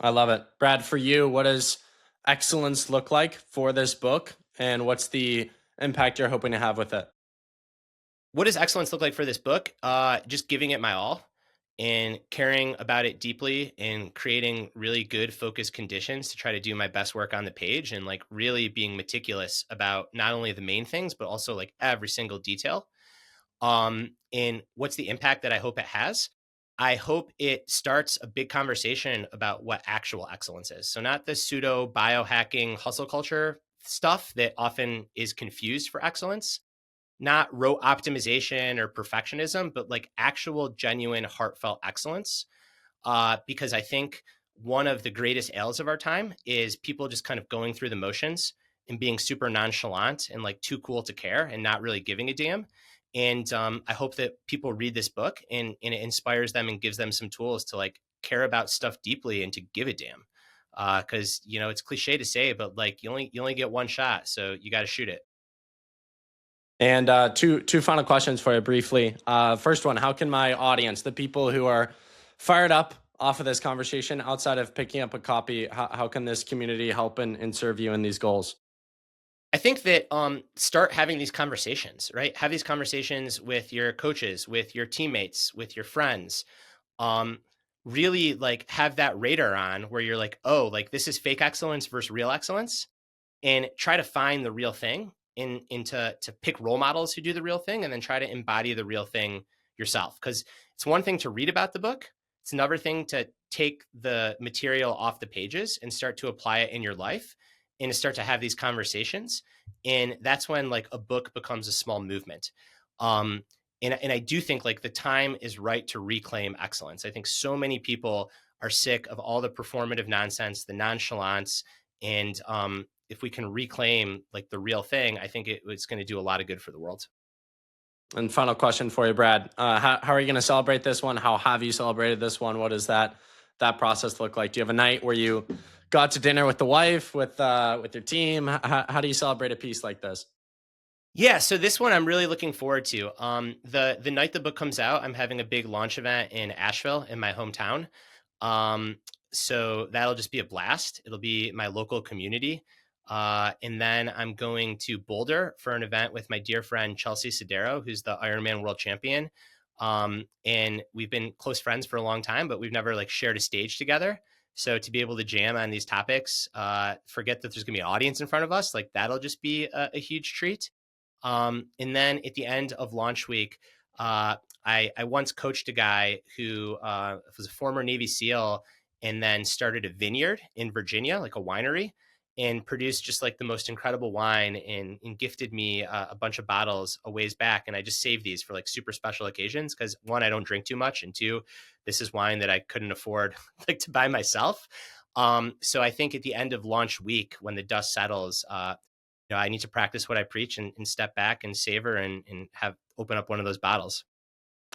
I love it. Brad, for you, what does excellence look like for this book? And what's the impact you're hoping to have with it? What does excellence look like for this book? Just giving it my all and caring about it deeply and creating really good focused conditions to try to do my best work on the page, and like really being meticulous about not only the main things, but also like every single detail. And what's the impact that I hope it has? I hope it starts a big conversation about what actual excellence is. So not the pseudo biohacking hustle culture stuff that often is confused for excellence, not rote optimization or perfectionism, but like actual genuine heartfelt excellence. Because I think one of the greatest ails of our time is people just kind of going through the motions and being super nonchalant and like too cool to care and not really giving a damn. And I hope that people read this book and it inspires them and gives them some tools to like care about stuff deeply and to give a damn. Because it's cliche to say, but like, you only get one shot, so you got to shoot it. And two final questions for you briefly. First one, how can my audience, the people who are fired up off of this conversation, outside of picking up a copy, how can this community help and serve you in these goals? I think that start having these conversations, right? Have these conversations with your coaches, with your teammates, with your friends. Um, Really like have that radar on where you're like, oh, like this is fake excellence versus real excellence, and try to find the real thing to pick role models who do the real thing, and then try to embody the real thing yourself. Because it's one thing to read about the book. It's another thing to take the material off the pages and start to apply it in your life and to start to have these conversations. And that's when like a book becomes a small movement. Um, and I do think like the time is right to reclaim excellence. I think so many people are sick of all the performative nonsense, the nonchalance, and if we can reclaim like the real thing, I think it's going to do a lot of good for the world. And final question for you, Brad. How are you going to celebrate this one? How have you celebrated this one? What does that process look like? Do you have a night where you go out to dinner with the wife, with your team? How do you celebrate a piece like this? Yeah, so this one I'm really looking forward to. The night the book comes out, I'm having a big launch event in Asheville, in my hometown. Um, so that'll just be a blast. It'll be my local community. And then I'm going to Boulder for an event with my dear friend Chelsea Sodero, who's the Ironman world champion. And we've been close friends for a long time, but we've never like shared a stage together. So to be able to jam on these topics, forget that there's gonna be an audience in front of us, like that'll just be a huge treat. And then at the end of launch week, I once coached a guy who was a former Navy SEAL and then started a vineyard in Virginia, like a winery, and produced just like the most incredible wine, and gifted me a bunch of bottles a ways back. And I just saved these for like super special occasions because, one, I don't drink too much, and two, this is wine that I couldn't afford like to buy myself. So I think at the end of launch week, when the dust settles, I need to practice what I preach and step back and savor and have open up one of those bottles.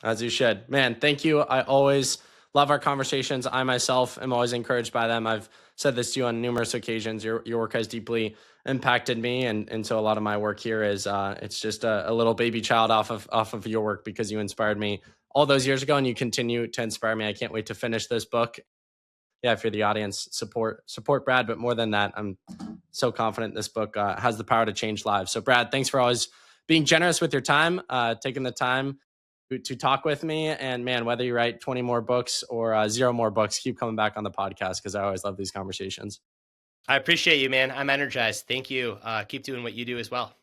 As you should. Man, thank you. I always love our conversations. I myself am always encouraged by them. I've said this to you on numerous occasions. Your work has deeply impacted me. And so a lot of my work here is it's just a little baby child off of your work, because you inspired me all those years ago and you continue to inspire me. I can't wait to finish this book. Yeah, if you're the audience, support Brad. But more than that, I'm so confident this book has the power to change lives. So Brad, thanks for always being generous with your time, taking the time to talk with me. And man, whether you write 20 more books or 0 more books, keep coming back on the podcast because I always love these conversations. I appreciate you, man. I'm energized. Thank you. Keep doing what you do as well.